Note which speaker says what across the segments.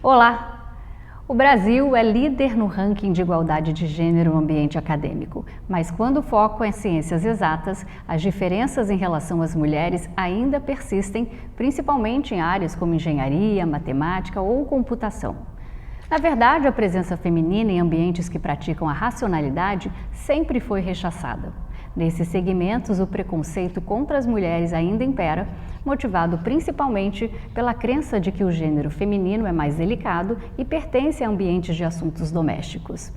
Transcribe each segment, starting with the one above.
Speaker 1: Olá! O Brasil é líder no ranking de igualdade de gênero no ambiente acadêmico, mas quando o foco é ciências exatas, as diferenças em relação às mulheres ainda persistem, principalmente em áreas como engenharia, matemática ou computação. Na verdade, a presença feminina em ambientes que praticam a racionalidade sempre foi rechaçada. Nesses segmentos, o preconceito contra as mulheres ainda impera, motivado principalmente pela crença de que o gênero feminino é mais delicado e pertence a ambientes de assuntos domésticos.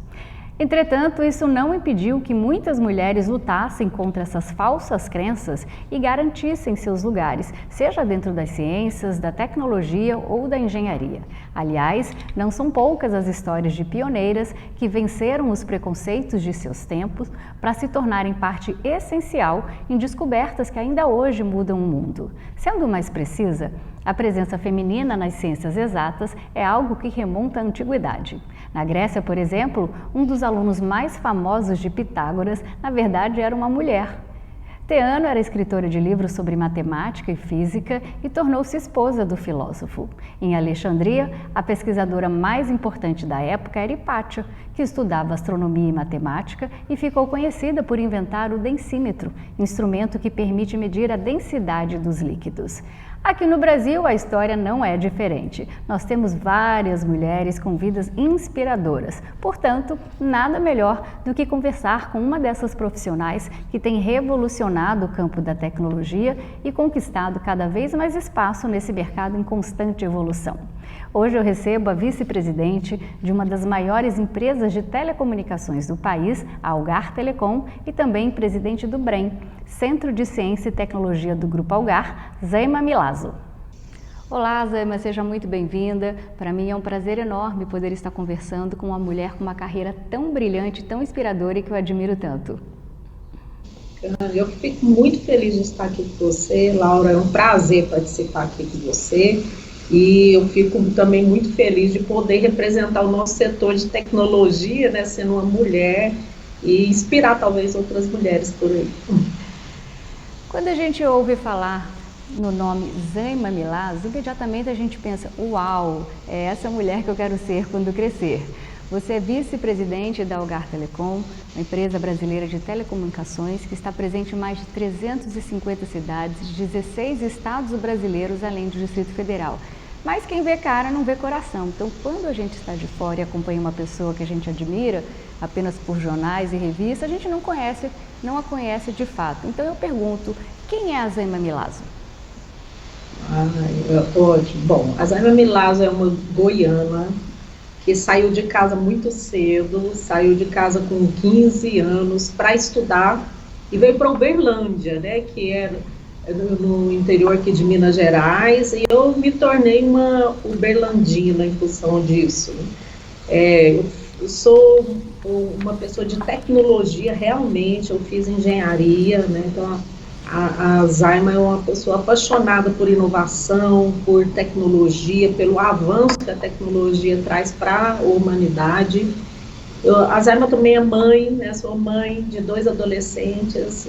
Speaker 1: Entretanto, isso não impediu que muitas mulheres lutassem contra essas falsas crenças e garantissem seus lugares, seja dentro das ciências, da tecnologia ou da engenharia. Aliás, não são poucas as histórias de pioneiras que venceram os preconceitos de seus tempos para se tornarem parte essencial em descobertas que ainda hoje mudam o mundo. Sendo mais precisa, a presença feminina nas ciências exatas é algo que remonta à antiguidade. Na Grécia, por exemplo, um dos alunos mais famosos de Pitágoras, na verdade, era uma mulher. Theano era escritora de livros sobre matemática e física e tornou-se esposa do filósofo. Em Alexandria, a pesquisadora mais importante da época era Hipátia, que estudava astronomia e matemática e ficou conhecida por inventar o densímetro, instrumento que permite medir a densidade dos líquidos. Aqui no Brasil, a história não é diferente. Nós temos várias mulheres com vidas inspiradoras. Portanto, nada melhor do que conversar com uma dessas profissionais que tem revolucionado o campo da tecnologia e conquistado cada vez mais espaço nesse mercado em constante evolução. Hoje eu recebo a vice-presidente de uma das maiores empresas de telecomunicações do país, a Algar Telecom, e também presidente do BREM, Centro de Ciência e Tecnologia do Grupo Algar, Zaima Milazzo. Olá, Zaima, seja muito bem-vinda. Para mim é um prazer enorme poder estar conversando com uma mulher com uma carreira tão brilhante, tão inspiradora e que eu admiro tanto.
Speaker 2: Eu fico muito feliz de estar aqui com você, Laura. É um prazer participar aqui com você. E eu fico também muito feliz de poder representar o nosso setor de tecnologia, né, sendo uma mulher, e inspirar talvez outras mulheres por aí.
Speaker 1: Quando a gente ouve falar no nome Zaima Milazzo, imediatamente a gente pensa, uau, é essa mulher que eu quero ser quando crescer. Você é vice-presidente da Algar Telecom, uma empresa brasileira de telecomunicações que está presente em mais de 350 cidades, 16 estados brasileiros, além do Distrito Federal. Mas quem vê cara não vê coração. Então, quando a gente está de fora e acompanha uma pessoa que a gente admira, apenas por jornais e revistas, a gente não a conhece de fato. Então, eu pergunto, quem é a Zaima Milazzo?
Speaker 2: Ótimo. Bom, a Zaima Milazzo é uma goiana que saiu de casa muito cedo, saiu de casa com 15 anos para estudar e veio para Uberlândia, né, que era no interior aqui de Minas Gerais, e eu me tornei uma uberlandina em função disso. Eu sou uma pessoa de tecnologia, realmente, eu fiz engenharia, né, então a Zaima é uma pessoa apaixonada por inovação, por tecnologia, pelo avanço que a tecnologia traz para a humanidade. A Zaima também é mãe, né? Sou mãe de 2 adolescentes,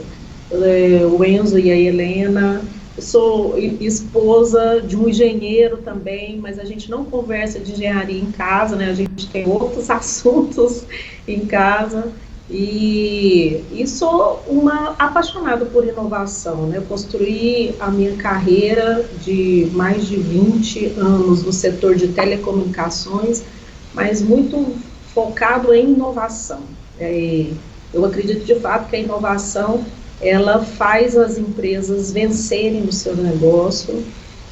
Speaker 2: o Enzo e a Helena. Eu sou esposa de um engenheiro também, mas a gente não conversa de engenharia em casa, né? A gente tem outros assuntos em casa. E sou uma apaixonada por inovação, né? Eu construí a minha carreira de mais de 20 anos no setor de telecomunicações, mas muito focado em inovação. Eu acredito de fato que a inovação ela faz as empresas vencerem no seu negócio,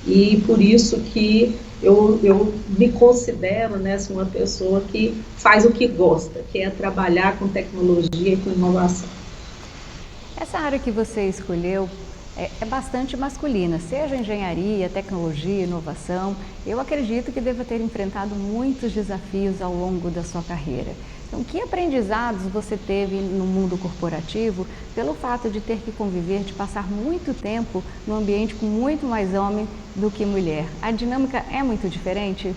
Speaker 2: e por isso que eu me considero, né, uma pessoa que faz o que gosta, que é trabalhar com tecnologia e com inovação.
Speaker 1: Essa área que você escolheu é bastante masculina, seja engenharia, tecnologia, inovação. Eu acredito que deva ter enfrentado muitos desafios ao longo da sua carreira. Então, que aprendizados você teve no mundo corporativo pelo fato de ter que conviver, de passar muito tempo num ambiente com muito mais homem do que mulher? A dinâmica é muito diferente?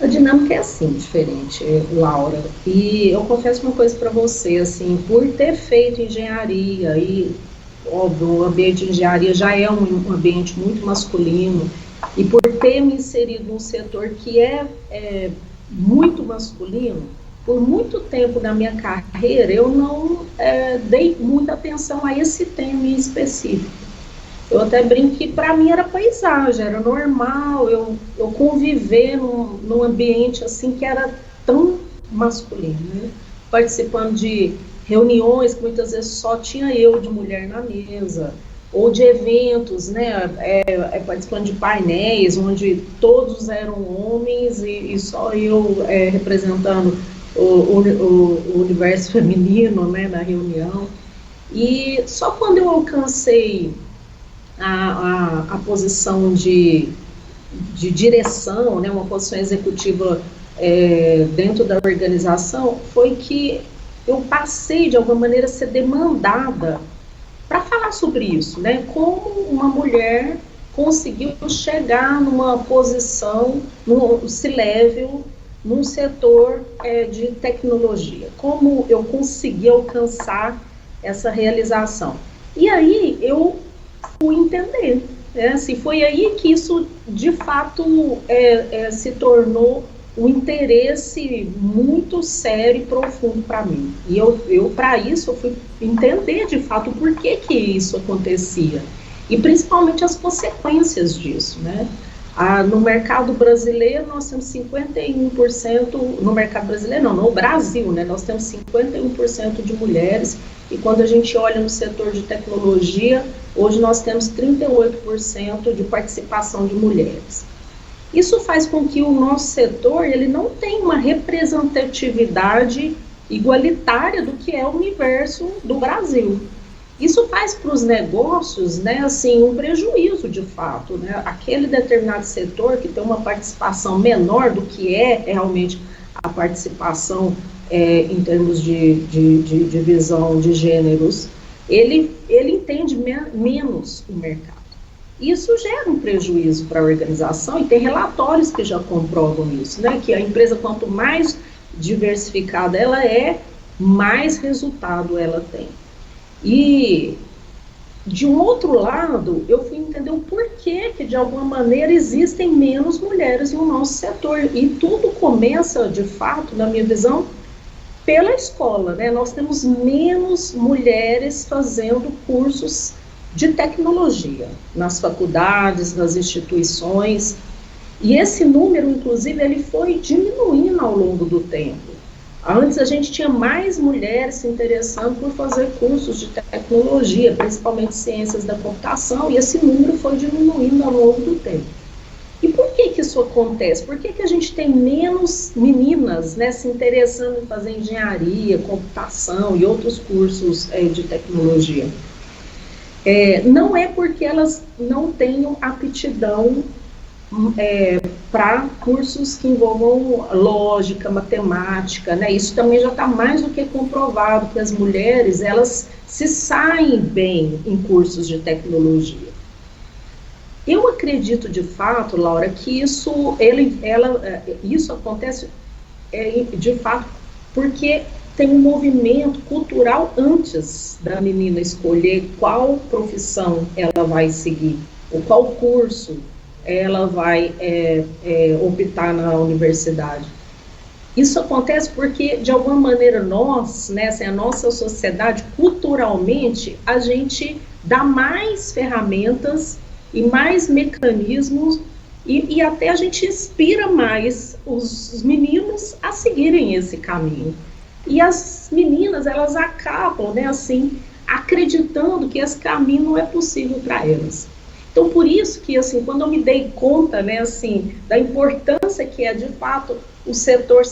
Speaker 2: A dinâmica é assim, diferente, Laura. E eu confesso uma coisa para você, assim, por ter feito engenharia, e óbvio, o ambiente de engenharia já é um ambiente muito masculino, E por ter me inserido num setor que é muito masculino, por muito tempo na minha carreira, eu não dei muita atenção a esse tema em específico. Eu até brinco que para mim era paisagem, era normal eu conviver num ambiente assim que era tão masculino, né? Participando de reuniões que muitas vezes só tinha eu de mulher na mesa, ou de eventos, né? Participando de painéis onde todos eram homens e só eu representando o universo feminino, né, na reunião. E só quando eu alcancei a posição de direção, né, uma posição executiva dentro da organização, foi que eu passei, de alguma maneira, a ser demandada para falar sobre isso, né, como uma mulher conseguiu chegar numa posição, num C-level, num setor de tecnologia, como eu consegui alcançar essa realização. E aí eu fui entender, né? Assim, foi aí que isso de fato se tornou um interesse muito sério e profundo para mim. E eu para isso eu fui entender de fato por que isso acontecia e principalmente as consequências disso, né? No mercado brasileiro nós temos 51%, no mercado brasileiro não, no Brasil, né, nós temos 51% de mulheres, e quando a gente olha no setor de tecnologia, hoje nós temos 38% de participação de mulheres. Isso faz com que o nosso setor ele não tenha uma representatividade igualitária do que é o universo do Brasil. Isso faz para os negócios, né, assim, um prejuízo de fato, né? Aquele determinado setor que tem uma participação menor do que é realmente a participação em termos de divisão de gêneros, ele entende menos o mercado. Isso gera um prejuízo para a organização e tem relatórios que já comprovam isso, né? Que a empresa, quanto mais diversificada ela é, mais resultado ela tem. E, de um outro lado, eu fui entender o porquê que, de alguma maneira, existem menos mulheres no nosso setor. E tudo começa, de fato, na minha visão, pela escola, né? Nós temos menos mulheres fazendo cursos de tecnologia nas faculdades, nas instituições. E esse número, inclusive, ele foi diminuindo ao longo do tempo. Antes a gente tinha mais mulheres se interessando por fazer cursos de tecnologia, principalmente ciências da computação, e esse número foi diminuindo ao longo do tempo. E por que isso acontece? Por que a gente tem menos meninas, né, se interessando em fazer engenharia, computação e outros cursos de tecnologia? Não é porque elas não tenham aptidão para cursos que envolvam lógica, matemática, né? Isso também já está mais do que comprovado, que as mulheres, elas se saem bem em cursos de tecnologia. Eu acredito de fato, Laura, que isso acontece de fato porque tem um movimento cultural antes da menina escolher qual profissão ela vai seguir, ou qual curso ela vai optar na universidade. Isso acontece porque, de alguma maneira, nós, né, assim, a nossa sociedade, culturalmente, a gente dá mais ferramentas e mais mecanismos e até a gente inspira mais os meninos a seguirem esse caminho. E as meninas, elas acabam, né, assim, acreditando que esse caminho não é possível para elas. Então, por isso que, assim, quando eu me dei conta, né, assim, da importância que é, de fato, o setor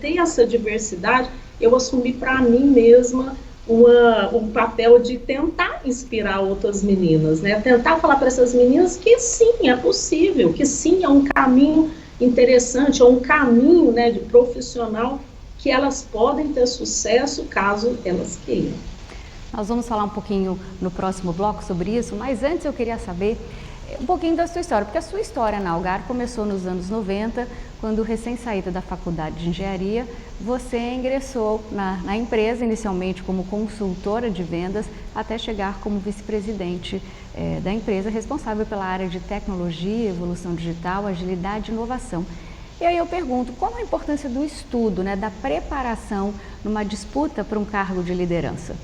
Speaker 2: ter essa diversidade, eu assumi para mim mesma um papel de tentar inspirar outras meninas, né, tentar falar para essas meninas que sim, é possível, que sim, é um caminho interessante, é um caminho, né, de profissional que elas podem ter sucesso caso elas queiram.
Speaker 1: Nós vamos falar um pouquinho no próximo bloco sobre isso, mas antes eu queria saber Um pouquinho da sua história, porque a sua história na Algar começou nos anos 90, quando recém-saída da faculdade de engenharia, você ingressou na empresa, inicialmente como consultora de vendas, até chegar como vice-presidente da empresa, responsável pela área de tecnologia, evolução digital, agilidade e inovação. E aí eu pergunto, qual a importância do estudo, né, da preparação numa disputa para um cargo de liderança?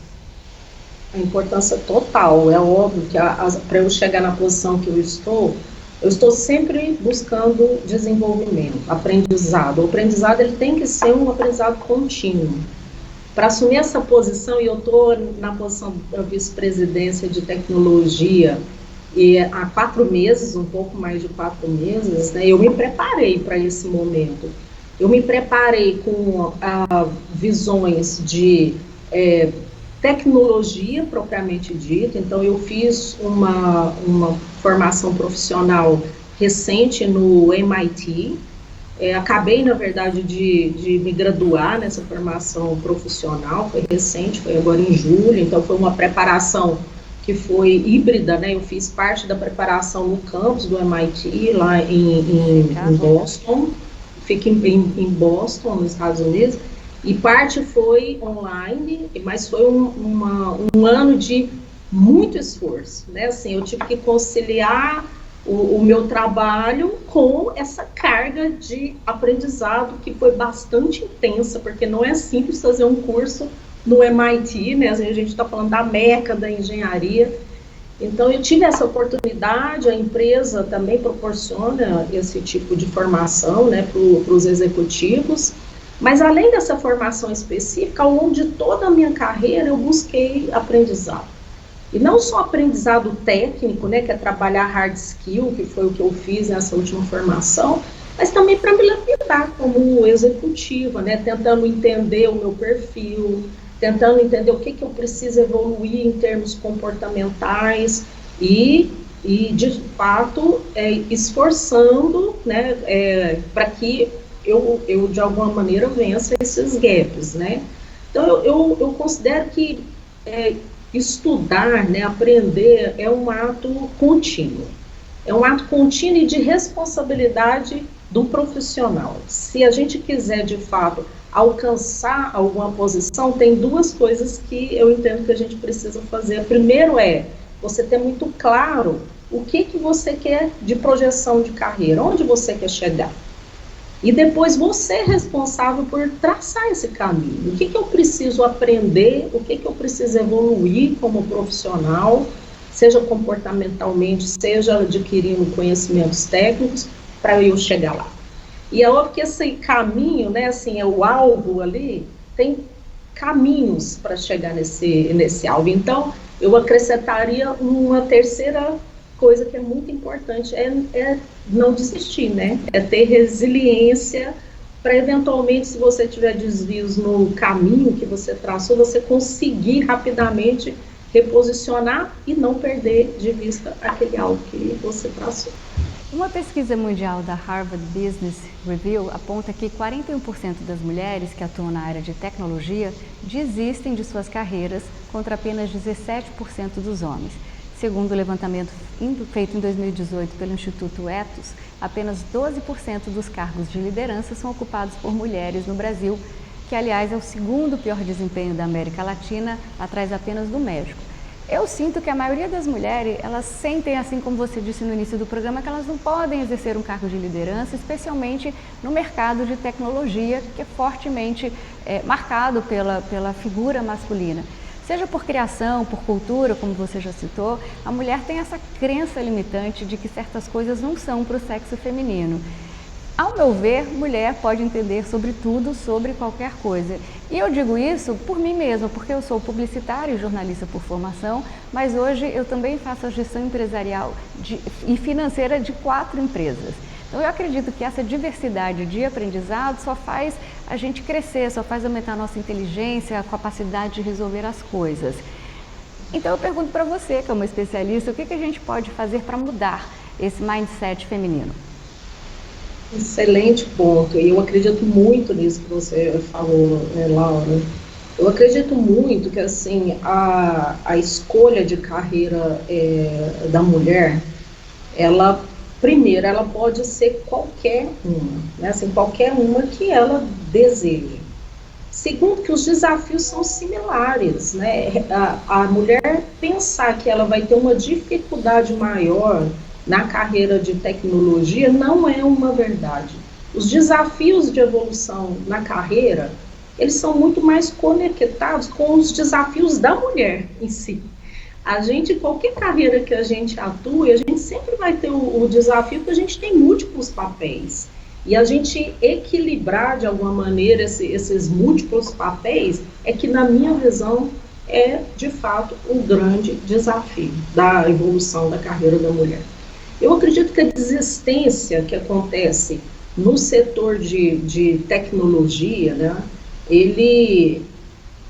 Speaker 2: A importância total, é óbvio que para eu chegar na posição que eu estou sempre buscando desenvolvimento, aprendizado. O aprendizado ele tem que ser um aprendizado contínuo. Para assumir essa posição, e eu estou na posição da vice-presidência de tecnologia, e há 4 meses, um pouco mais de 4 meses, né, eu me preparei para esse momento. Eu me preparei com visões de tecnologia propriamente dita, então eu fiz uma formação profissional recente no MIT, acabei, na verdade, de me graduar nessa formação profissional, foi recente, foi agora em julho, então foi uma preparação que foi híbrida, né? Eu fiz parte da preparação no campus do MIT, lá em Boston, fica em Boston, nos Estados Unidos, e parte foi online, mas foi um ano de muito esforço, né? Assim, eu tive que conciliar o meu trabalho com essa carga de aprendizado que foi bastante intensa, porque não é simples fazer um curso no MIT, né? A gente está falando da meca da engenharia. Então, eu tive essa oportunidade, a empresa também proporciona esse tipo de formação, né, para os executivos, mas além dessa formação específica, ao longo de toda a minha carreira, eu busquei aprendizado. E não só aprendizado técnico, né, que é trabalhar hard skill, que foi o que eu fiz nessa última formação, mas também para me lapidar como executiva, né, tentando entender o meu perfil, tentando entender o que eu preciso evoluir em termos comportamentais e de fato, esforçando, né, para que eu, de alguma maneira, vença esses gaps, né. Então, eu considero que estudar, né, aprender, é um ato contínuo. É um ato contínuo e de responsabilidade do profissional. Se a gente quiser, de fato, alcançar alguma posição, tem 2 coisas que eu entendo que a gente precisa fazer. Primeiro você ter muito claro o que você quer de projeção de carreira, onde você quer chegar. E depois você é responsável por traçar esse caminho. O que eu preciso aprender, o que eu preciso evoluir como profissional, seja comportamentalmente, seja adquirindo conhecimentos técnicos, para eu chegar lá. E é óbvio que esse caminho, né, assim, é o alvo ali, tem caminhos para chegar nesse alvo. Então, eu acrescentaria uma terceira coisa que é muito importante, é não desistir, né? É ter resiliência para, eventualmente, se você tiver desvios no caminho que você traçou, você conseguir rapidamente reposicionar e não perder de vista aquele alvo que você traçou.
Speaker 1: Uma pesquisa mundial da Harvard Business Review aponta que 41% das mulheres que atuam na área de tecnologia desistem de suas carreiras, contra apenas 17% dos homens. Segundo o levantamento feito em 2018 pelo Instituto Ethos, apenas 12% dos cargos de liderança são ocupados por mulheres no Brasil, que, aliás, é o segundo pior desempenho da América Latina, atrás apenas do México. Eu sinto que a maioria das mulheres, elas sentem, assim como você disse no início do programa, que elas não podem exercer um cargo de liderança, especialmente no mercado de tecnologia, que é fortemente marcado pela figura masculina. Seja por criação, por cultura, como você já citou, a mulher tem essa crença limitante de que certas coisas não são para o sexo feminino. Ao meu ver, mulher pode entender sobre tudo, sobre qualquer coisa. E eu digo isso por mim mesma, porque eu sou publicitária e jornalista por formação, mas hoje eu também faço a gestão empresarial e financeira de 4 empresas. Então eu acredito que essa diversidade de aprendizado só faz a gente crescer, só faz aumentar a nossa inteligência, a capacidade de resolver as coisas. Então eu pergunto para você, que é uma especialista, o que a gente pode fazer para mudar esse mindset feminino?
Speaker 2: Excelente ponto, e eu acredito muito nisso que você falou, né, Laura. Eu acredito muito que, assim, a escolha de carreira da mulher, ela, primeiro, ela pode ser qualquer uma, né? Assim, qualquer uma que ela deseje. Segundo, que os desafios são similares, né? A mulher pensar que ela vai ter uma dificuldade maior na carreira de tecnologia não é uma verdade. Os desafios de evolução na carreira, eles são muito mais conectados com os desafios da mulher em si. A gente, qualquer carreira que a gente atue, a gente sempre vai ter o desafio que a gente tem múltiplos papéis. E a gente equilibrar de alguma maneira esses múltiplos papéis é que, na minha visão, é de fato um grande desafio da evolução da carreira da mulher. Eu acredito que a desistência que acontece no setor de tecnologia, né, ele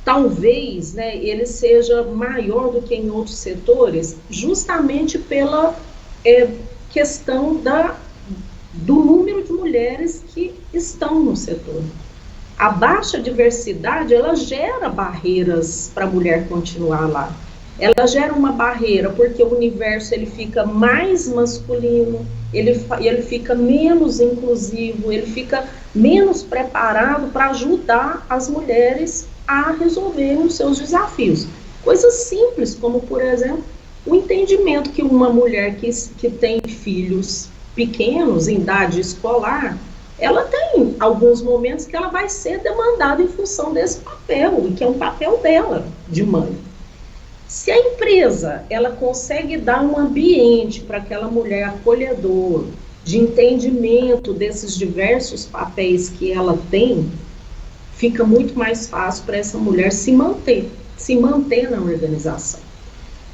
Speaker 2: talvez, né, ele seja maior do que em outros setores, justamente pela questão do número de mulheres que estão no setor. A baixa diversidade, ela gera barreiras para a mulher continuar lá. Ela gera uma barreira porque o universo ele fica mais masculino, ele fica menos inclusivo, ele fica menos preparado para ajudar as mulheres a resolverem os seus desafios. Coisas simples, como, por exemplo, o entendimento que uma mulher que tem filhos pequenos, em idade escolar, ela tem alguns momentos que ela vai ser demandada em função desse papel, que é um papel dela, de mãe. Se a empresa, ela consegue dar um ambiente para aquela mulher acolhedor, de entendimento desses diversos papéis que ela tem, fica muito mais fácil para essa mulher se manter na organização.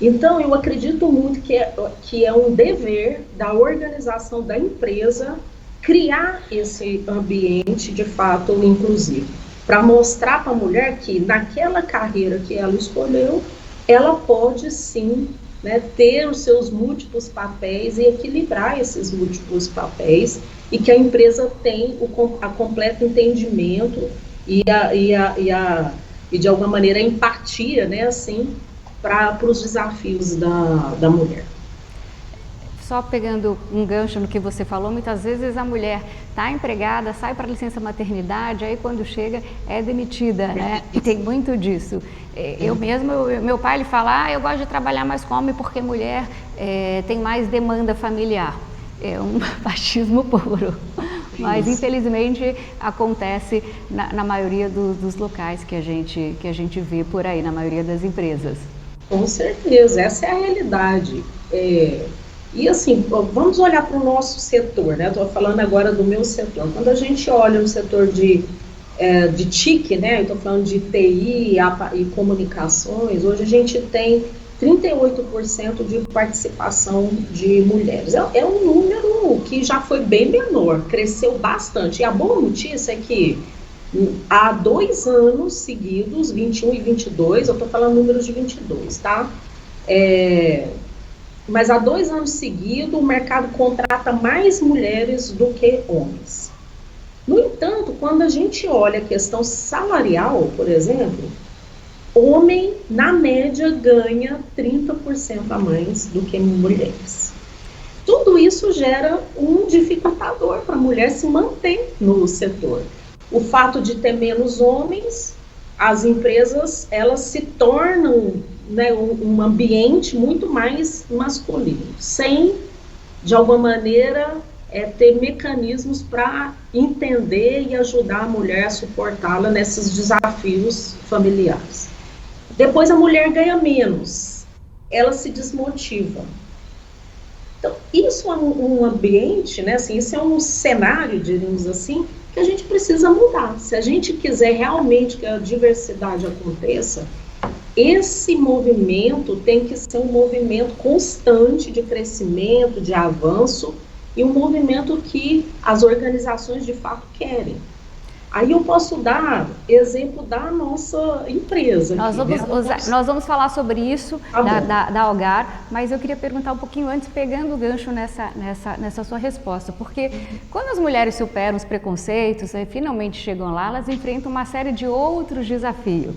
Speaker 2: Então, eu acredito muito que é um dever da organização da empresa criar esse ambiente, de fato, inclusivo, para mostrar para a mulher que, naquela carreira que ela escolheu, ela pode, sim, né, ter os seus múltiplos papéis e equilibrar esses múltiplos papéis, e que a empresa tem a completo entendimento e de alguma maneira, a empatia, né, assim, para os desafios da mulher.
Speaker 1: Só pegando um gancho no que você falou, muitas vezes a mulher está empregada, sai para licença maternidade, aí quando chega é demitida, né? E tem muito disso. Meu pai ele fala, eu gosto de trabalhar mais com homem porque mulher tem mais demanda familiar. É um machismo puro. Mas, infelizmente, acontece na maioria dos locais que a gente vê por aí, na maioria das empresas.
Speaker 2: Com certeza, essa é a realidade. E assim, vamos olhar para o nosso setor, né? Estou falando agora do meu setor. Quando a gente olha no setor de TIC, né? Eu estou falando de TI e comunicações, hoje a gente tem 38% de participação de mulheres. É um número que já foi bem menor, cresceu bastante. E a boa notícia é que há 2 anos seguidos, 21 e 22, eu estou falando números de 22, tá? Mas há 2 anos seguidos o mercado contrata mais mulheres do que homens. No entanto, quando a gente olha a questão salarial, por exemplo, homem, na média, ganha 30% a mais do que mulheres. Tudo isso gera um dificultador para a mulher se manter no setor. O fato de ter menos homens, as empresas, elas se tornam, né, um ambiente muito mais masculino, sem, de alguma maneira, ter mecanismos para entender e ajudar a mulher a suportá-la nesses desafios familiares. Depois a mulher ganha menos, ela se desmotiva. Então, isso é um ambiente, né, assim, isso é um cenário, diríamos assim, que a gente precisa mudar. Se a gente quiser realmente que a diversidade aconteça, esse movimento tem que ser um movimento constante de crescimento, de avanço, e um movimento que as organizações de fato querem. Aí eu posso dar exemplo da nossa empresa.
Speaker 1: Nós vamos falar sobre isso, da Algar, mas eu queria perguntar um pouquinho antes, pegando o gancho nessa sua resposta, porque quando as mulheres superam os preconceitos e finalmente chegam lá, elas enfrentam uma série de outros desafios.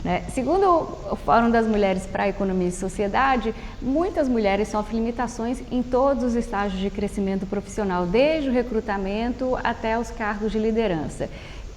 Speaker 1: né? Segundo o Fórum das Mulheres para a Economia e Sociedade, muitas mulheres sofrem limitações em todos os estágios de crescimento profissional, desde o recrutamento até os cargos de liderança.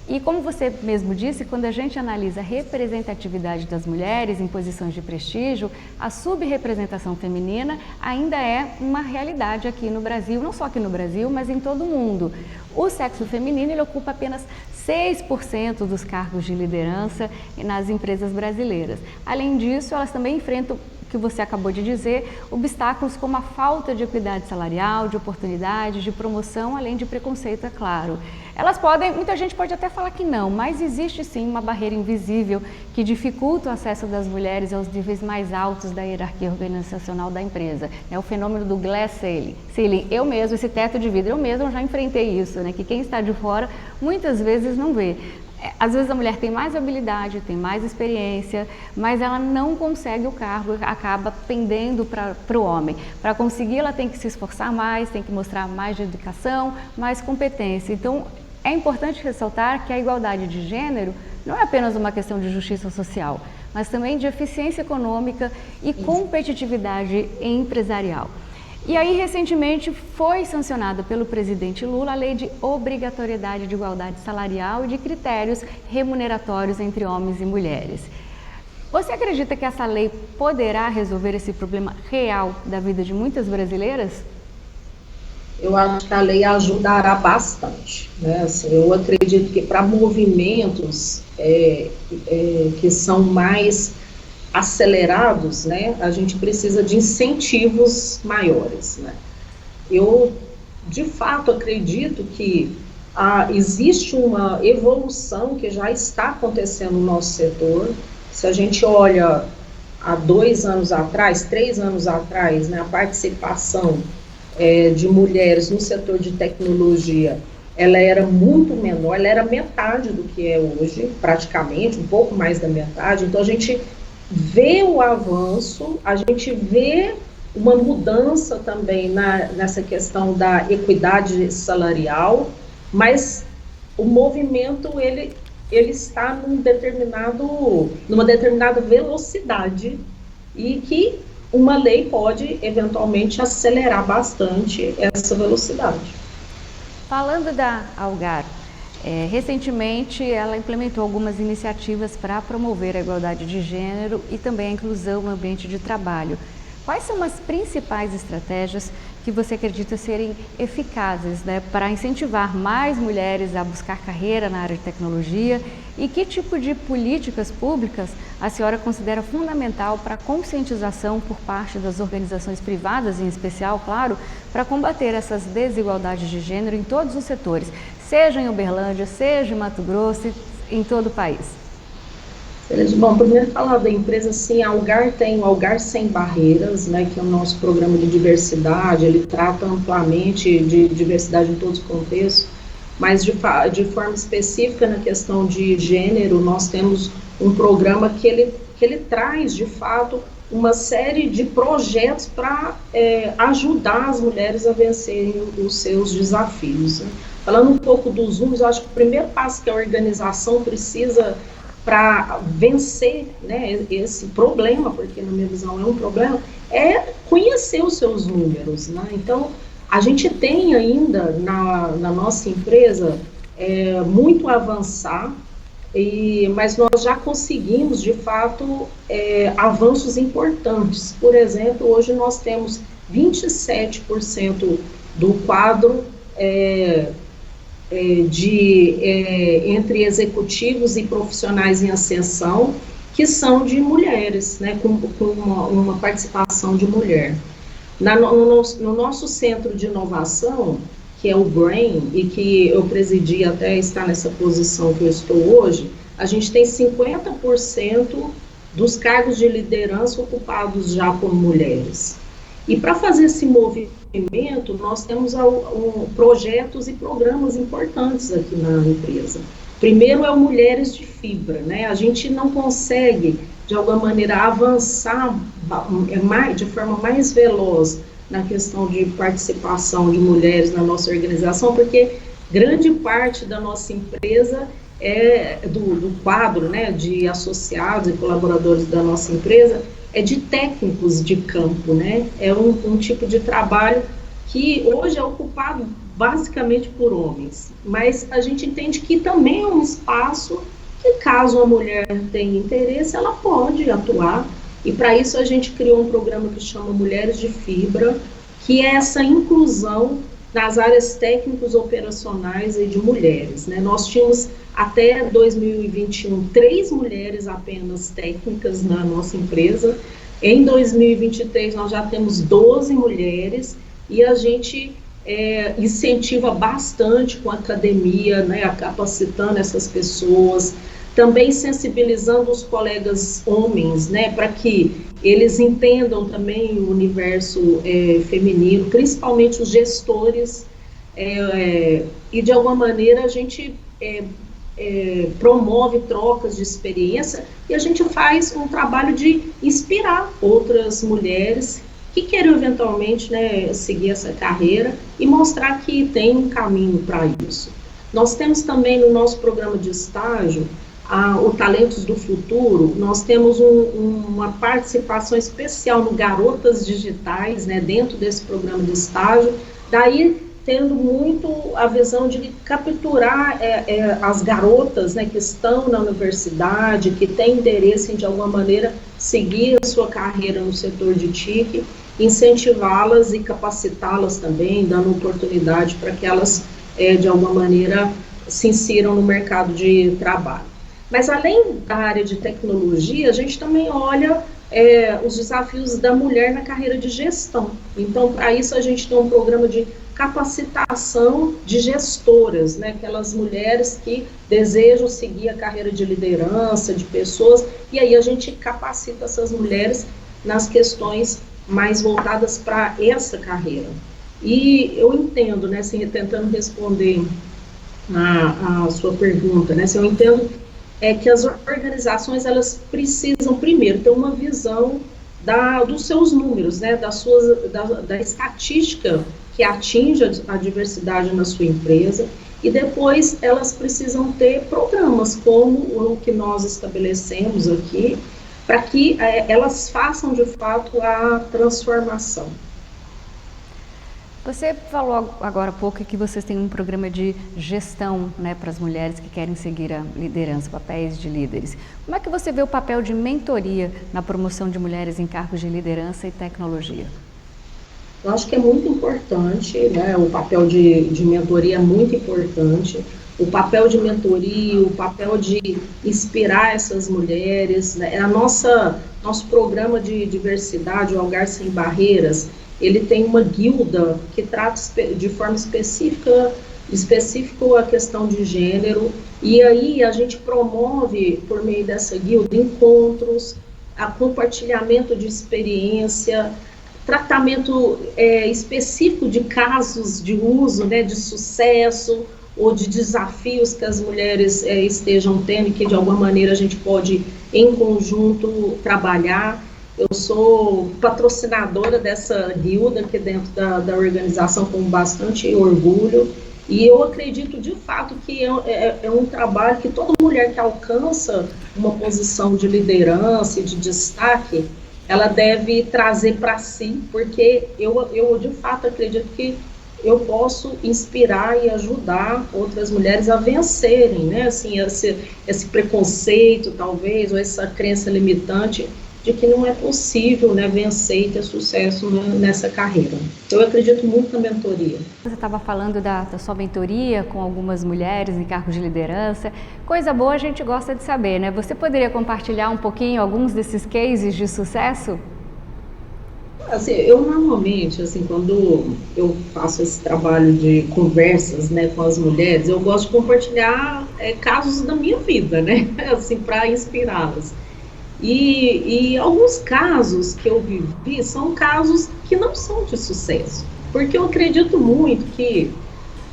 Speaker 1: E como você mesmo disse, quando a gente analisa a representatividade das mulheres em posições de prestígio, a subrepresentação feminina ainda é uma realidade aqui no Brasil, não só aqui no Brasil, mas em todo o mundo. O sexo feminino ele ocupa apenas 6% dos cargos de liderança nas empresas brasileiras. Além disso, elas também enfrentam, o que você acabou de dizer, obstáculos como a falta de equidade salarial, de oportunidades, de promoção, além de preconceito, é claro. Elas podem, muita gente pode até falar que não, mas existe sim uma barreira invisível que dificulta o acesso das mulheres aos níveis mais altos da hierarquia organizacional da empresa. É o fenômeno do glass ceiling. Eu mesmo, esse teto de vidro, eu mesmo já enfrentei isso, né? Que quem está de fora muitas vezes não vê. Às vezes a mulher tem mais habilidade, tem mais experiência, mas ela não consegue o cargo, acaba pendendo para o homem. Para conseguir, ela tem que se esforçar mais, tem que mostrar mais dedicação, mais competência. Então, é importante ressaltar que a igualdade de gênero não é apenas uma questão de justiça social, mas também de eficiência econômica e competitividade empresarial. E aí, recentemente, foi sancionada pelo presidente Lula a lei de obrigatoriedade de igualdade salarial e de critérios remuneratórios entre homens e mulheres. Você acredita que essa lei poderá resolver esse problema real da vida de muitas brasileiras?
Speaker 2: Eu acho que a lei ajudará bastante, né? Assim, eu acredito que para movimentos que são mais acelerados, né, a gente precisa de incentivos maiores, né? Eu, de fato, acredito que existe uma evolução que já está acontecendo no nosso setor. Se a gente olha há 2 anos atrás, 3 anos atrás, né, a participação de mulheres no setor de tecnologia, ela era muito menor, ela era metade do que é hoje, praticamente, um pouco mais da metade. Então, a gente vê o avanço, a gente vê uma mudança também nessa questão da equidade salarial, mas o movimento, ele está numa determinada velocidade e que uma lei pode, eventualmente, acelerar bastante essa velocidade.
Speaker 1: Falando da Algar, recentemente ela implementou algumas iniciativas para promover a igualdade de gênero e também a inclusão no ambiente de trabalho. Quais são as principais estratégias que você acredita serem eficazes, né, para incentivar mais mulheres a buscar carreira na área de tecnologia, e que tipo de políticas públicas a senhora considera fundamental para a conscientização por parte das organizações privadas, em especial, claro, para combater essas desigualdades de gênero em todos os setores, seja em Uberlândia, seja em Mato Grosso, em todo o país?
Speaker 2: Bom, primeiro falar da empresa, sim, a Algar tem o Algar Sem Barreiras, né, que é o nosso programa de diversidade. Ele trata amplamente de diversidade em todos os contextos, mas de forma específica na questão de gênero, nós temos um programa que ele traz, de fato, uma série de projetos para ajudar as mulheres a vencerem os seus desafios, né? Falando um pouco dos números, eu acho que o primeiro passo que a organização precisa para vencer, né, esse problema, porque na minha visão é um problema, é conhecer os seus números, né? Então, a gente tem ainda na nossa empresa muito a avançar, mas nós já conseguimos, de fato, avanços importantes. Por exemplo, hoje nós temos 27% do quadro entre executivos e profissionais em ascensão, que são de mulheres, né, com uma participação de mulher. No nosso centro de inovação, que é o BRAIN, e que eu presidi até estar nessa posição que eu estou hoje, a gente tem 50% dos cargos de liderança ocupados já por mulheres. E para fazer esse movimento, nós temos projetos e programas importantes aqui na empresa. Primeiro é o Mulheres de Fibra, né? A gente não consegue, de alguma maneira, avançar de forma mais veloz na questão de participação de mulheres na nossa organização, porque grande parte da nossa empresa do quadro, né, de associados e colaboradores da nossa empresa é de técnicos de campo, né? É um tipo de trabalho que hoje é ocupado basicamente por homens, mas a gente entende que também é um espaço que, caso a mulher tenha interesse, ela pode atuar, e para isso a gente criou um programa que chama Mulheres de Fibra, que é essa inclusão nas áreas técnicos operacionais e de mulheres, né? Nós tínhamos até 2021 3 mulheres apenas técnicas na nossa empresa. Em 2023 nós já temos 12 mulheres e a gente incentiva bastante com a academia, né, capacitando essas pessoas, também sensibilizando os colegas homens, né, para que eles entendam também o universo feminino, principalmente os gestores, e de alguma maneira a gente promove trocas de experiência e a gente faz um trabalho de inspirar outras mulheres que queiram eventualmente, né, seguir essa carreira e mostrar que tem um caminho para isso. Nós temos também no nosso programa de estágio o Talentos do Futuro. Nós temos uma participação especial no Garotas Digitais, né, dentro desse programa de estágio, daí tendo muito a visão de capturar as garotas, né, que estão na universidade, que têm interesse em, de alguma maneira, seguir a sua carreira no setor de TIC, incentivá-las e capacitá-las também, dando oportunidade para que elas, de alguma maneira, se insiram no mercado de trabalho. Mas, além da área de tecnologia, a gente também olha os desafios da mulher na carreira de gestão. Então, para isso, a gente tem um programa de capacitação de gestoras, né, aquelas mulheres que desejam seguir a carreira de liderança, de pessoas, e aí a gente capacita essas mulheres nas questões mais voltadas para essa carreira. E eu entendo, né, assim, tentando responder a sua pergunta, né, assim, eu entendo que as organizações, elas precisam primeiro ter uma visão dos seus números, né, da estatística que atinge a diversidade na sua empresa, e depois elas precisam ter programas como o que nós estabelecemos aqui, para que elas façam de fato a transformação.
Speaker 1: Você falou agora há pouco que vocês têm um programa de gestão, né, para as mulheres que querem seguir a liderança, papéis de líderes. Como é que você vê o papel de mentoria na promoção de mulheres em cargos de liderança e tecnologia?
Speaker 2: Eu acho que é muito importante, né, o papel de mentoria é muito importante, o papel de mentoria, o papel de inspirar essas mulheres, né, nosso programa de diversidade, o Algar Sem Barreiras, ele tem uma guilda que trata de forma específica a questão de gênero, e aí a gente promove, por meio dessa guilda, encontros, compartilhamento de experiência, tratamento específico de casos de uso, né, de sucesso ou de desafios que as mulheres estejam tendo e que de alguma maneira a gente pode em conjunto trabalhar. Eu sou patrocinadora dessa guilda aqui dentro da organização com bastante orgulho, e eu acredito de fato que é um trabalho que toda mulher que alcança uma posição de liderança e de destaque, ela deve trazer para si, porque eu de fato acredito que eu posso inspirar e ajudar outras mulheres a vencerem, né, assim, esse preconceito talvez, ou essa crença limitante de que não é possível, né, vencer e ter sucesso nessa carreira. Eu acredito muito na mentoria.
Speaker 1: Você estava falando da sua mentoria com algumas mulheres em cargos de liderança. Coisa boa a gente gosta de saber, né? Você poderia compartilhar um pouquinho alguns desses cases de sucesso?
Speaker 2: Assim, eu normalmente, assim, quando eu faço esse trabalho de conversas, né, com as mulheres, eu gosto de compartilhar casos da minha vida, né, assim, para inspirá-las. E alguns casos que eu vivi são casos que não são de sucesso, porque eu acredito muito que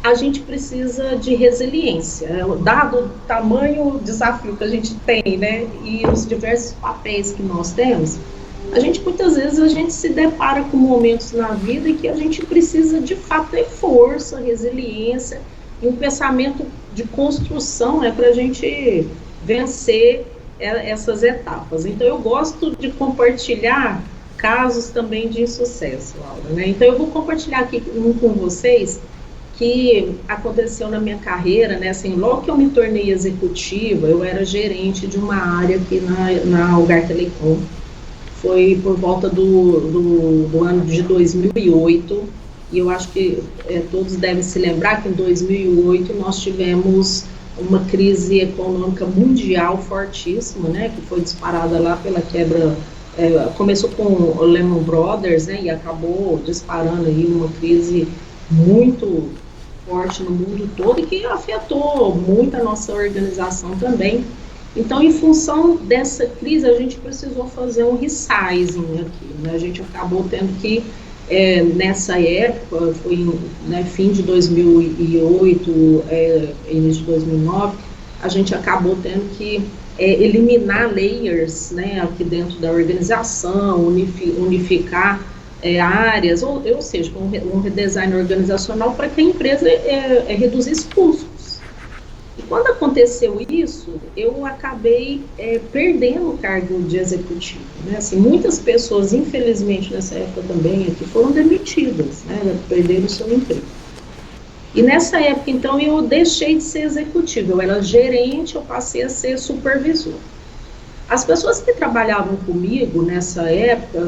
Speaker 2: a gente precisa de resiliência, dado o tamanho desafio que a gente tem, né, e os diversos papéis que nós temos, muitas vezes a gente se depara com momentos na vida em que a gente precisa de fato ter força, resiliência e um pensamento de construção, para a gente vencer essas etapas. Então, eu gosto de compartilhar casos também de insucesso, Laura, né? Então, eu vou compartilhar aqui com vocês que aconteceu na minha carreira, né? Assim, logo que eu me tornei executiva, eu era gerente de uma área aqui na Algar Telecom. Foi por volta do ano de 2008, e eu acho que todos devem se lembrar que em 2008 nós tivemos uma crise econômica mundial fortíssima, né, que foi disparada lá pela quebra, começou com o Lehman Brothers, né, e acabou disparando aí uma crise muito forte no mundo todo e que afetou muito a nossa organização também. Então, em função dessa crise, a gente precisou fazer um resizing aqui, né? A gente acabou tendo que, nessa época, foi fim de 2008, início de 2009, a gente acabou tendo que eliminar layers, né, aqui dentro da organização, unificar áreas, ou seja, um redesign organizacional para que a empresa reduzisse custos. E quando aconteceu isso, eu acabei perdendo o cargo de executivo, né? Assim, muitas pessoas, infelizmente, nessa época também, aqui, foram demitidas, né? Perderam o seu emprego. E nessa época, então, eu deixei de ser executivo, eu era gerente, eu passei a ser supervisor. As pessoas que trabalhavam comigo nessa época,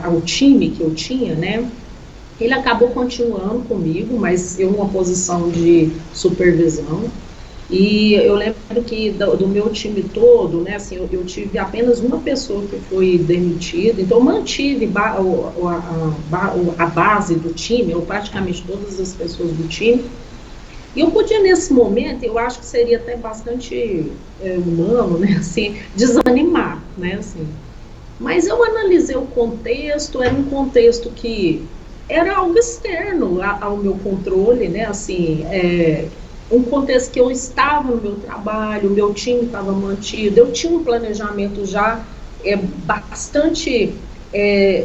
Speaker 2: o time que eu tinha, né? Ele acabou continuando comigo, mas eu numa posição de supervisão. E eu lembro que do meu time todo, né, assim, eu tive apenas uma pessoa que foi demitida, então eu mantive a base do time, ou praticamente todas as pessoas do time. E eu podia, nesse momento, eu acho que seria até bastante humano, né, assim, desanimar, né, assim. Mas eu analisei o contexto, era um contexto que era algo externo ao meu controle, né, assim, um contexto que eu estava no meu trabalho, o meu time estava mantido, eu tinha um planejamento já bastante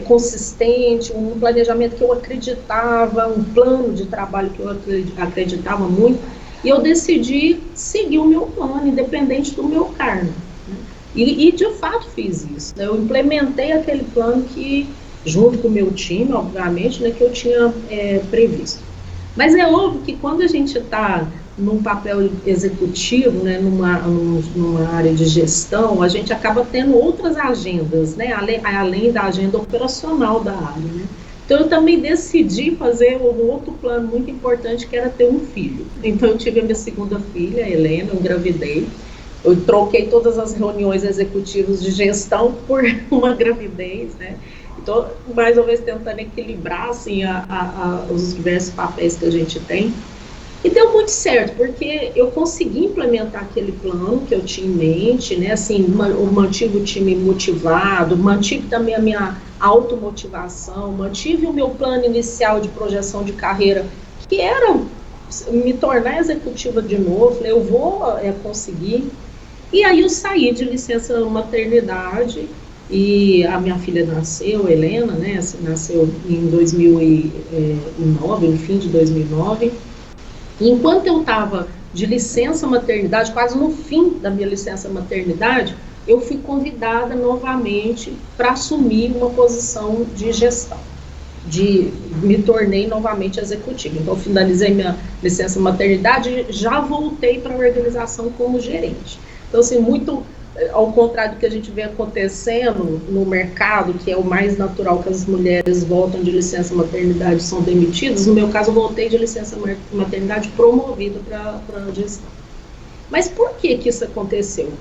Speaker 2: consistente, um planejamento que eu acreditava, um plano de trabalho que eu acreditava muito, e eu decidi seguir o meu plano, independente do meu cargo. Né? E de fato fiz isso, né? Eu implementei aquele plano que, junto com o meu time, obviamente, né, que eu tinha previsto. Mas é óbvio que quando a gente está num papel executivo, né, numa área de gestão, a gente acaba tendo outras agendas, né, além da agenda operacional da área, né. Então, eu também decidi fazer um outro plano muito importante, que era ter um filho. Então, eu tive a minha segunda filha, a Helena, eu engravidei. Eu troquei todas as reuniões executivas de gestão por uma gravidez, né. Então, mais ou menos tentando equilibrar, assim, os diversos papéis que a gente tem. E deu muito certo, porque eu consegui implementar aquele plano que eu tinha em mente, né, assim, eu mantive o time motivado, mantive também a minha automotivação, mantive o meu plano inicial de projeção de carreira, que era me tornar executiva de novo. Falei, eu vou conseguir. E aí eu saí de licença maternidade, e a minha filha nasceu, Helena, né, assim, nasceu em 2009, no fim de 2009. E enquanto eu estava de licença maternidade, quase no fim da minha licença maternidade, eu fui convidada novamente para assumir uma posição de gestão. Me tornei novamente executiva. Então, eu finalizei minha licença maternidade e já voltei para a organização como gerente. Então, assim, muito ao contrário do que a gente vê acontecendo no mercado, que é o mais natural, que as mulheres voltam de licença maternidade e são demitidas. No meu caso, eu voltei de licença maternidade promovida para a gestão. Mas por que isso aconteceu?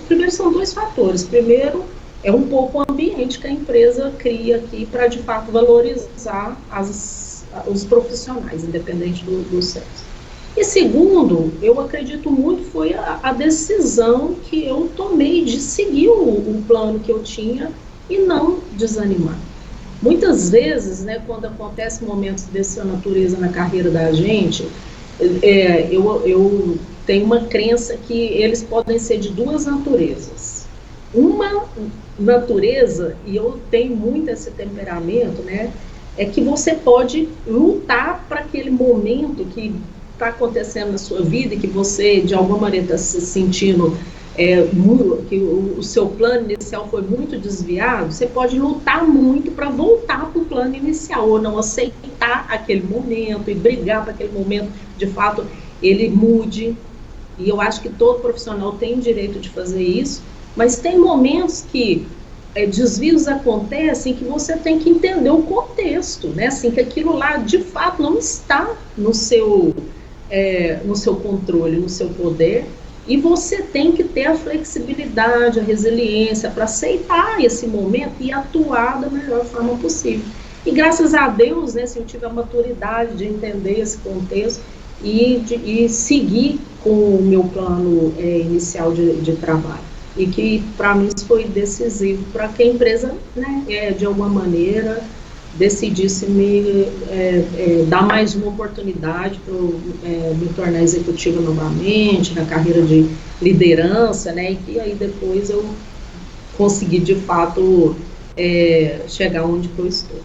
Speaker 2: Primeiro, são dois fatores. Primeiro, é um pouco o ambiente que a empresa cria aqui para, de fato, valorizar os profissionais, independente do sexo. E segundo, eu acredito muito, foi a decisão que eu tomei de seguir o plano que eu tinha e não desanimar. Muitas vezes, né, quando acontecem momentos dessa natureza na carreira da gente, eu tenho uma crença que eles podem ser de duas naturezas. Uma natureza, e eu tenho muito esse temperamento, né, é que você pode lutar para aquele momento que está acontecendo na sua vida e que você, de alguma maneira, está se sentindo que o seu plano inicial foi muito desviado, você pode lutar muito para voltar para o plano inicial, ou não aceitar aquele momento e brigar para aquele momento, de fato, ele mude. E eu acho que todo profissional tem o direito de fazer isso, mas tem momentos que desvios acontecem que você tem que entender o contexto, né? Assim, que aquilo lá, de fato, não está no seu controle, no seu poder, e você tem que ter a flexibilidade, a resiliência para aceitar esse momento e atuar da melhor forma possível. E graças a Deus, né, assim, eu tive a maturidade de entender esse contexto e seguir com o meu plano inicial de trabalho. E que, para mim, isso foi decisivo para que a empresa, né, de alguma maneira, decidisse me dar mais uma oportunidade para me tornar executiva novamente, na carreira de liderança, né, e que aí depois eu consegui, de fato, chegar onde eu estou.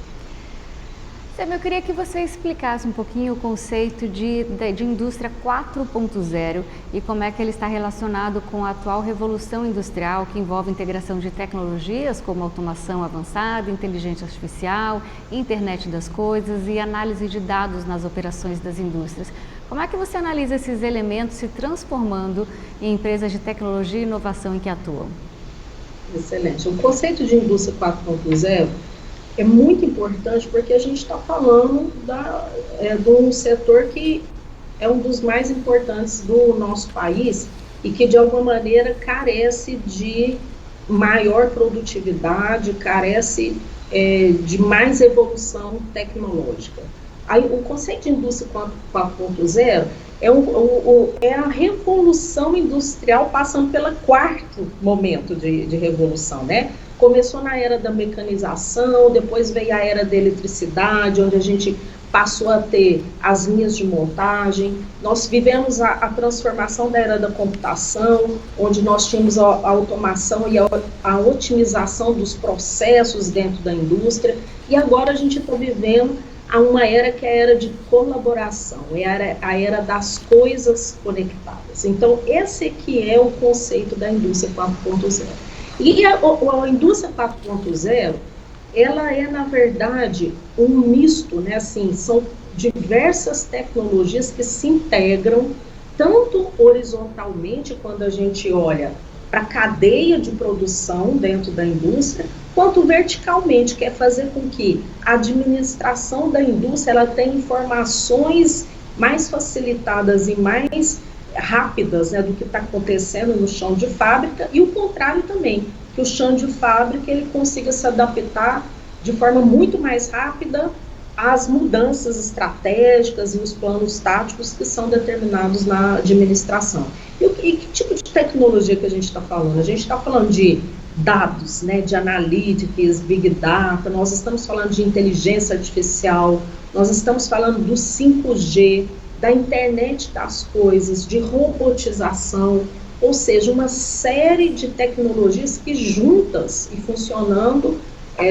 Speaker 1: Eu queria que você explicasse um pouquinho o conceito de indústria 4.0 e como é que ele está relacionado com a atual revolução industrial, que envolve integração de tecnologias como automação avançada, inteligência artificial, internet das coisas e análise de dados nas operações das indústrias. Como é que você analisa esses elementos se transformando em empresas de tecnologia e inovação em que atuam?
Speaker 2: Excelente. O conceito de indústria 4.0 é muito importante porque a gente está falando de um setor que é um dos mais importantes do nosso país e que, de alguma maneira, carece de maior produtividade, carece de mais evolução tecnológica. Aí, o conceito de indústria 4.0 é a revolução industrial passando pelo quarto momento de revolução, né? Começou na era da mecanização, depois veio a era da eletricidade, onde a gente passou a ter as linhas de montagem. Nós vivemos a transformação da era da computação, onde nós tínhamos a automação e a otimização dos processos dentro da indústria. E agora a gente está vivendo uma era que é a era de colaboração, a era das coisas conectadas. Então, esse aqui é o conceito da indústria 4.0. E a indústria 4.0, ela é, na verdade, um misto, né? Assim, são diversas tecnologias que se integram, tanto horizontalmente, quando a gente olha para a cadeia de produção dentro da indústria, quanto verticalmente, que é fazer com que a administração da indústria ela tenha informações mais facilitadas e mais rápidas, né, do que está acontecendo no chão de fábrica, e o contrário também, que o chão de fábrica ele consiga se adaptar de forma muito mais rápida às mudanças estratégicas e os planos táticos que são determinados na administração. E que tipo de tecnologia que a gente está falando? A gente está falando de dados, né, de analytics, big data, nós estamos falando de inteligência artificial, nós estamos falando do 5G, da internet das coisas, de robotização, ou seja, uma série de tecnologias que juntas e funcionando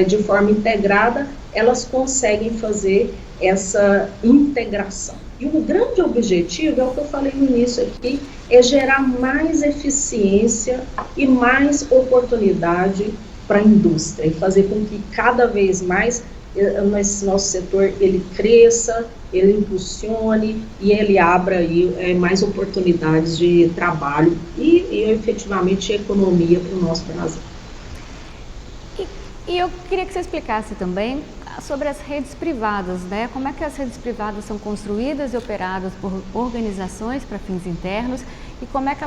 Speaker 2: de forma integrada, elas conseguem fazer essa integração. E o grande objetivo, é o que eu falei no início aqui, é gerar mais eficiência e mais oportunidade para a indústria, e fazer com que cada vez mais esse nosso setor ele cresça, ele impulsione e ele abra aí, mais oportunidades de trabalho e efetivamente economia para o nosso Brasil.
Speaker 1: E eu queria que você explicasse também sobre as redes privadas, né? Como é que as redes privadas são construídas e operadas por organizações para fins internos e como é que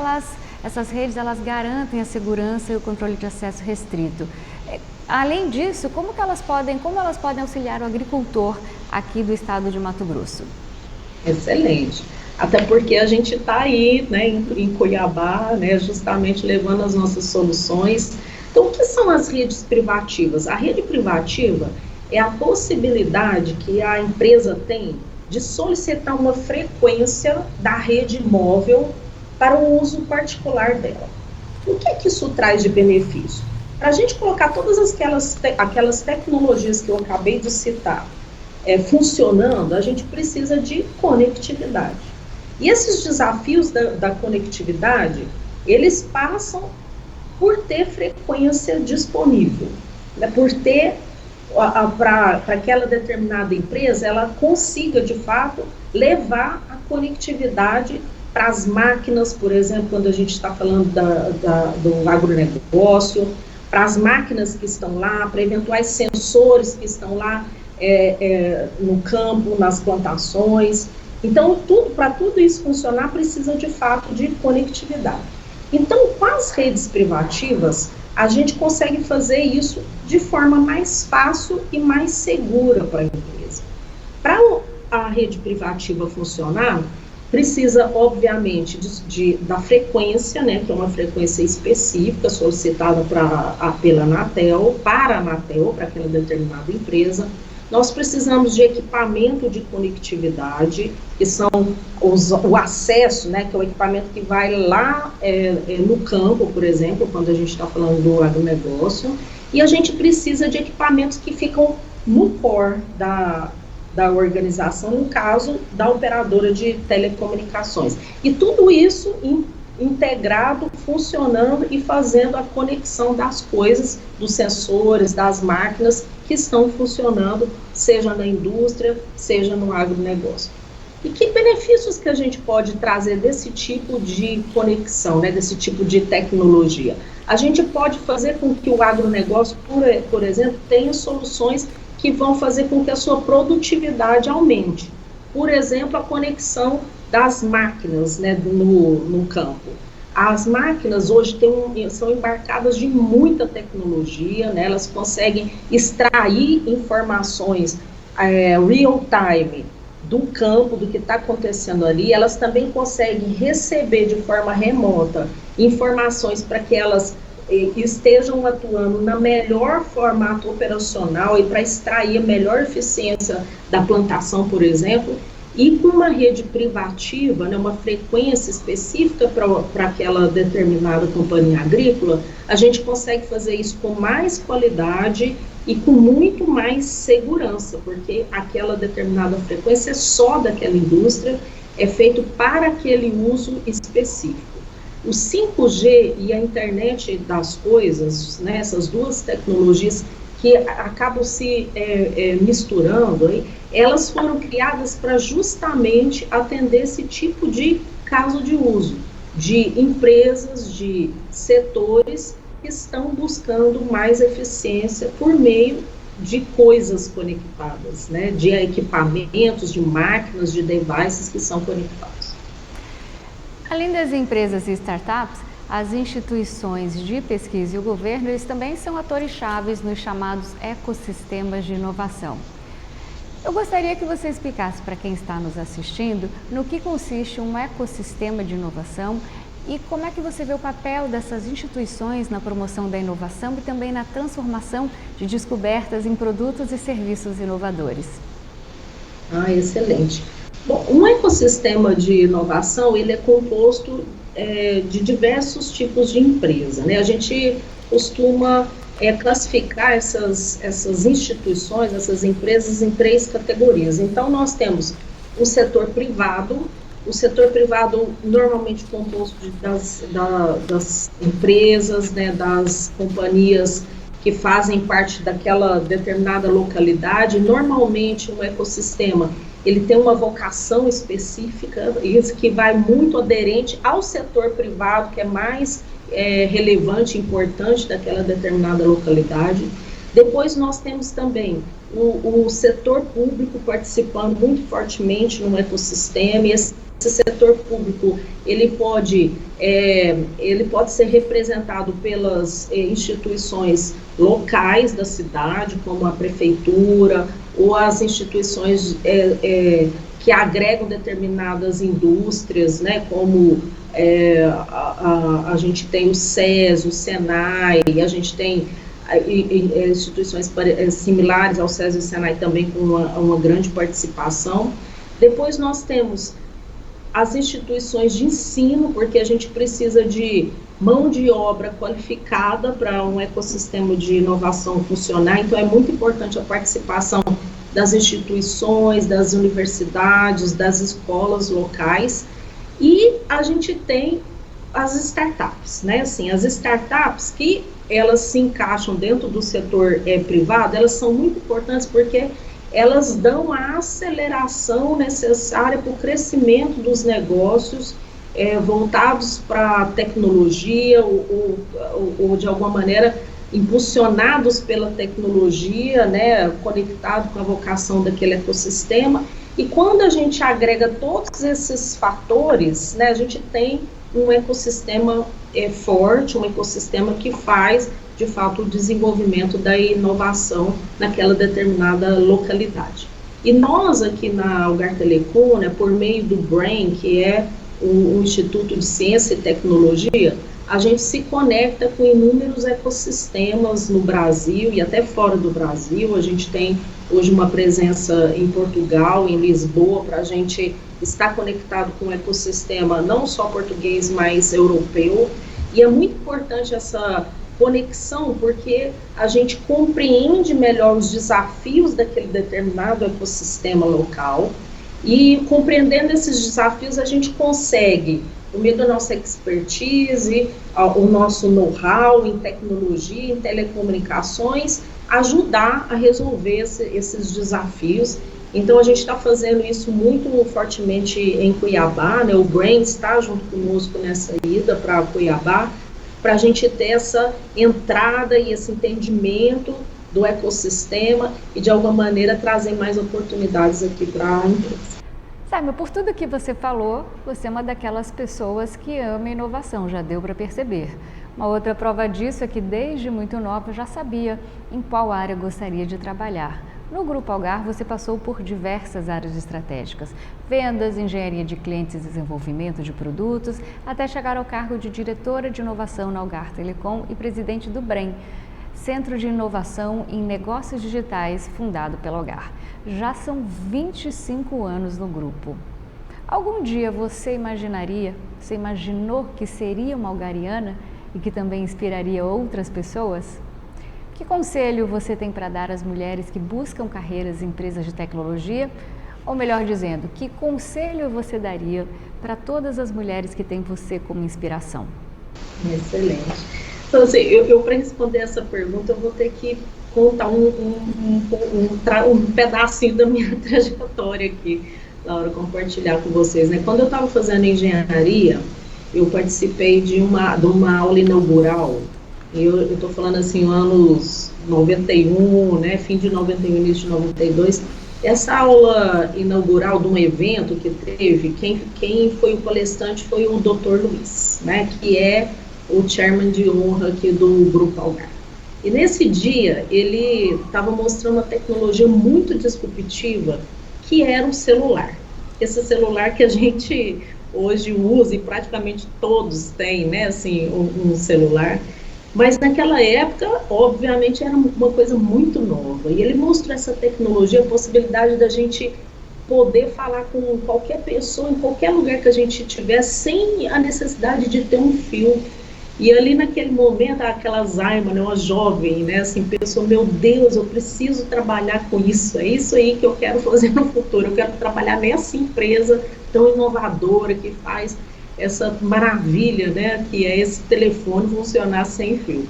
Speaker 1: essas redes elas garantem a segurança e o controle de acesso restrito. Além disso, como elas podem auxiliar o agricultor aqui do estado de Mato Grosso?
Speaker 2: Excelente. Até porque a gente está aí, né, em Cuiabá, né, justamente levando as nossas soluções. Então, o que são as redes privativas? A rede privativa é a possibilidade que a empresa tem de solicitar uma frequência da rede móvel para o uso particular dela. O que é que isso traz de benefício? Para a gente colocar todas aquelas tecnologias que eu acabei de citar funcionando, a gente precisa de conectividade. E esses desafios da conectividade, eles passam por ter frequência disponível, né? Por ter, para aquela determinada empresa, ela consiga, de fato, levar a conectividade para as máquinas, por exemplo, quando a gente está falando do agronegócio, para as máquinas que estão lá, para eventuais sensores que estão lá no campo, nas plantações. Então, para tudo isso funcionar, precisa de fato de conectividade. Então, com as redes privativas, a gente consegue fazer isso de forma mais fácil e mais segura para a empresa. Para a rede privativa funcionar, precisa, obviamente, da frequência, né, que é uma frequência específica solicitada pela Anatel, para a Anatel, para aquela determinada empresa. Nós precisamos de equipamento de conectividade, que são o acesso, né, que é o equipamento que vai lá no campo, por exemplo, quando a gente está falando do agronegócio, e a gente precisa de equipamentos que ficam no core da organização, no caso da operadora de telecomunicações. E tudo isso integrado, funcionando e fazendo a conexão das coisas, dos sensores, das máquinas que estão funcionando, seja na indústria, seja no agronegócio. E que benefícios que a gente pode trazer desse tipo de conexão, né, desse tipo de tecnologia? A gente pode fazer com que o agronegócio, por exemplo, tenha soluções que vão fazer com que a sua produtividade aumente. Por exemplo, a conexão das máquinas, né, no campo. As máquinas hoje são embarcadas de muita tecnologia, né, elas conseguem extrair informações real time do campo, do que está acontecendo ali. Elas também conseguem receber de forma remota informações para que elas estejam atuando na melhor formato operacional e para extrair a melhor eficiência da plantação, por exemplo. E com uma rede privativa, né, uma frequência específica para aquela determinada companhia agrícola, a gente consegue fazer isso com mais qualidade e com muito mais segurança, porque aquela determinada frequência é só daquela indústria, é feito para aquele uso específico. O 5G e a internet das coisas, né, essas duas tecnologias que acabam se misturando, elas foram criadas para justamente atender esse tipo de caso de uso, de empresas, de setores que estão buscando mais eficiência por meio de coisas conectadas, né, de equipamentos, de máquinas, de devices que são conectados.
Speaker 1: Além das empresas e startups, as instituições de pesquisa e o governo, eles também são atores chaves nos chamados ecossistemas de inovação. Eu gostaria que você explicasse para quem está nos assistindo no que consiste um ecossistema de inovação e como é que você vê o papel dessas instituições na promoção da inovação e também na transformação de descobertas em produtos e serviços inovadores.
Speaker 2: Excelente. Bom, um ecossistema de inovação, ele é composto de diversos tipos de empresa, né? A gente costuma classificar essas instituições, essas empresas em 3 categorias. Então, nós temos o setor privado normalmente composto das empresas, né, das companhias que fazem parte daquela determinada localidade. Normalmente, um ecossistema ele tem uma vocação específica, isso que vai muito aderente ao setor privado, que é mais relevante, importante daquela determinada localidade. Depois nós temos também o setor público participando muito fortemente no ecossistema, e esse setor público ele pode ser representado pelas instituições locais da cidade, como a prefeitura, ou as instituições que agregam determinadas indústrias, né, como a gente tem o SES, o SENAI, a gente tem instituições similares ao SES e ao SENAI também com uma grande participação. Depois nós temos as instituições de ensino, porque a gente precisa de mão de obra qualificada para um ecossistema de inovação funcionar, então é muito importante a participação das instituições, das universidades, das escolas locais. E a gente tem as startups, né? Assim, as startups que elas se encaixam dentro do setor privado, elas são muito importantes porque elas dão a aceleração necessária para o crescimento dos negócios voltados para a tecnologia ou de alguma maneira impulsionados pela tecnologia, né, conectado com a vocação daquele ecossistema. E quando a gente agrega todos esses fatores, né, a gente tem um ecossistema forte, um ecossistema que faz, de fato, o desenvolvimento da inovação naquela determinada localidade. E nós aqui na Algar Telecom, né, por meio do BRAIN, que é o Instituto de Ciência e Tecnologia, a gente se conecta com inúmeros ecossistemas no Brasil e até fora do Brasil. A gente tem hoje uma presença em Portugal, em Lisboa, para a gente estar conectado com o ecossistema não só português, mas europeu. E é muito importante essa conexão, porque a gente compreende melhor os desafios daquele determinado ecossistema local, e compreendendo esses desafios a gente consegue, por meio da nossa expertise, o nosso know-how em tecnologia, em telecomunicações, ajudar a resolver esses desafios. Então a gente está fazendo isso muito fortemente em Cuiabá, né? O BRAIN está junto conosco nessa ida para Cuiabá, para a gente ter essa entrada e esse entendimento do ecossistema e de alguma maneira trazer mais oportunidades aqui para a empresa.
Speaker 1: Sabe, por tudo que você falou, você é uma daquelas pessoas que ama inovação, já deu para perceber. Uma outra prova disso é que desde muito nova já sabia em qual área gostaria de trabalhar. No Grupo Algar você passou por diversas áreas estratégicas, vendas, engenharia de clientes e desenvolvimento de produtos, até chegar ao cargo de diretora de inovação na Algar Telecom e presidente do BRAIN, Centro de Inovação em Negócios Digitais, fundado pela Algar. Já são 25 anos no grupo. Algum dia você imaginou que seria uma algariana e que também inspiraria outras pessoas? Que conselho você tem para dar às mulheres que buscam carreiras em empresas de tecnologia? Ou melhor dizendo, que conselho você daria para todas as mulheres que têm você como inspiração?
Speaker 2: Excelente. Então, assim, eu para responder essa pergunta, eu vou ter que contar um pedacinho da minha trajetória aqui, Laura, compartilhar com vocês, né? Quando eu estava fazendo engenharia, eu participei de uma aula inaugural, e eu estou falando assim, anos 91, né? Fim de 91, início de 92. Essa aula inaugural de um evento que teve, quem foi o palestrante foi o Dr. Luiz, né? Que é o chairman de honra aqui do Grupo Algar. E nesse dia, ele estava mostrando uma tecnologia muito disruptiva, que era um celular. Esse celular que a gente hoje usa e praticamente todos têm, né, assim, um celular. Mas naquela época, obviamente, era uma coisa muito nova. E ele mostrou essa tecnologia, a possibilidade da gente poder falar com qualquer pessoa, em qualquer lugar que a gente estiver, sem a necessidade de ter um fio. E ali naquele momento, aquela Zaima, né, uma jovem, né, assim, pensou, meu Deus, eu preciso trabalhar com isso, é isso aí que eu quero fazer no futuro, eu quero trabalhar nessa empresa tão inovadora, que faz essa maravilha, né, que é esse telefone funcionar sem fio.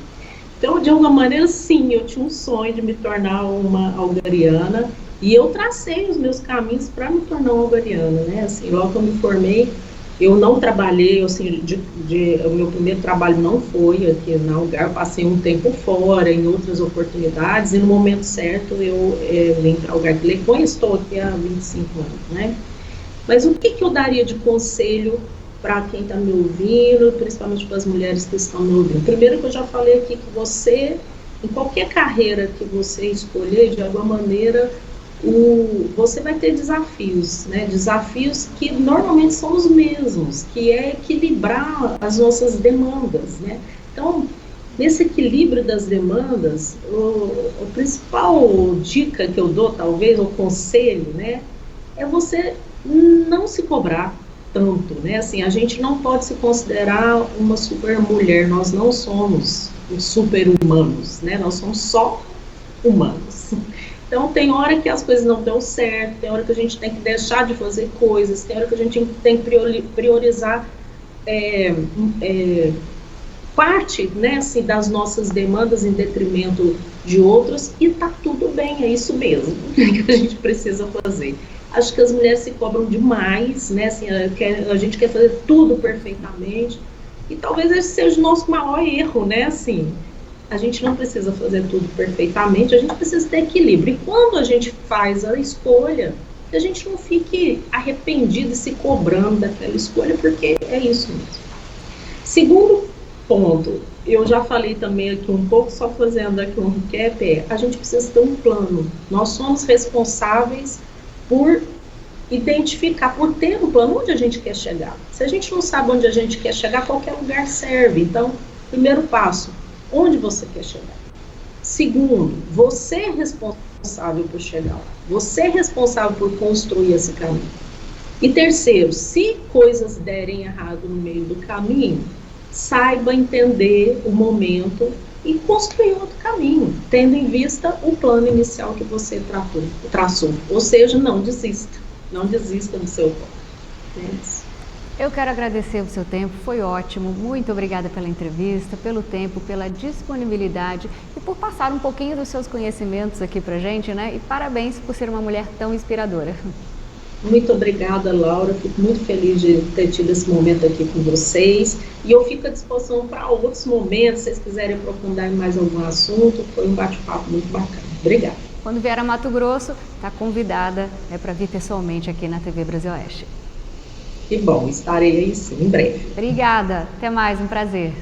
Speaker 2: Então, de alguma maneira, sim, eu tinha um sonho de me tornar uma algariana, e eu tracei os meus caminhos para me tornar uma algariana, né, assim, logo que eu me formei, eu não trabalhei, assim, o meu primeiro trabalho não foi aqui na Algar, passei um tempo fora, em outras oportunidades, e no momento certo eu vim para a Algar Telecom e estou aqui há 25 anos, né? Mas o que eu daria de conselho para quem está me ouvindo, principalmente para as mulheres que estão me ouvindo? Primeiro que eu já falei aqui, que você, em qualquer carreira que você escolher, de alguma maneira, você vai ter desafios, né? Desafios que normalmente são os mesmos, que é equilibrar as nossas demandas, né? Então, nesse equilíbrio das demandas, a principal dica que eu dou, talvez, o conselho, né, é você não se cobrar tanto, né? Assim, a gente não pode se considerar uma super mulher, nós não somos super humanos, né? Nós somos só humanos. Então, tem hora que as coisas não dão certo, tem hora que a gente tem que deixar de fazer coisas, tem hora que a gente tem que priorizar parte, né, assim, das nossas demandas em detrimento de outros, e tá tudo bem, é isso mesmo que a gente precisa fazer. Acho que as mulheres se cobram demais, né, assim, a gente quer fazer tudo perfeitamente, e talvez esse seja o nosso maior erro, né, assim, a gente não precisa fazer tudo perfeitamente, a gente precisa ter equilíbrio, e quando a gente faz a escolha, que a gente não fique arrependido e se cobrando daquela escolha, porque é isso mesmo. Segundo ponto, eu já falei também aqui um pouco, só fazendo aqui um recap, a gente precisa ter um plano. Nós somos responsáveis por identificar, por ter um plano onde a gente quer chegar. Se a gente não sabe onde a gente quer chegar, qualquer lugar serve. Então, primeiro passo, onde você quer chegar? Segundo, você é responsável por chegar lá. Você é responsável por construir esse caminho. E terceiro, se coisas derem errado no meio do caminho, saiba entender o momento e construir outro caminho, tendo em vista o plano inicial que você traçou. Ou seja, não desista do seu plano. É isso.
Speaker 1: Eu quero agradecer o seu tempo, foi ótimo. Muito obrigada pela entrevista, pelo tempo, pela disponibilidade e por passar um pouquinho dos seus conhecimentos aqui pra gente, né? E parabéns por ser uma mulher tão inspiradora.
Speaker 2: Muito obrigada, Laura. Fico muito feliz de ter tido esse momento aqui com vocês. E eu fico à disposição para outros momentos, se vocês quiserem aprofundar em mais algum assunto. Foi um bate-papo muito bacana. Obrigada.
Speaker 1: Quando vier a Mato Grosso, está convidada para vir pessoalmente aqui na TV Brasil Oeste.
Speaker 2: Que bom, estarei aí sim, em breve.
Speaker 1: Obrigada, até mais, um prazer.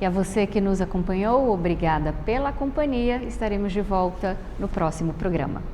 Speaker 1: E a você que nos acompanhou, obrigada pela companhia. Estaremos de volta no próximo programa.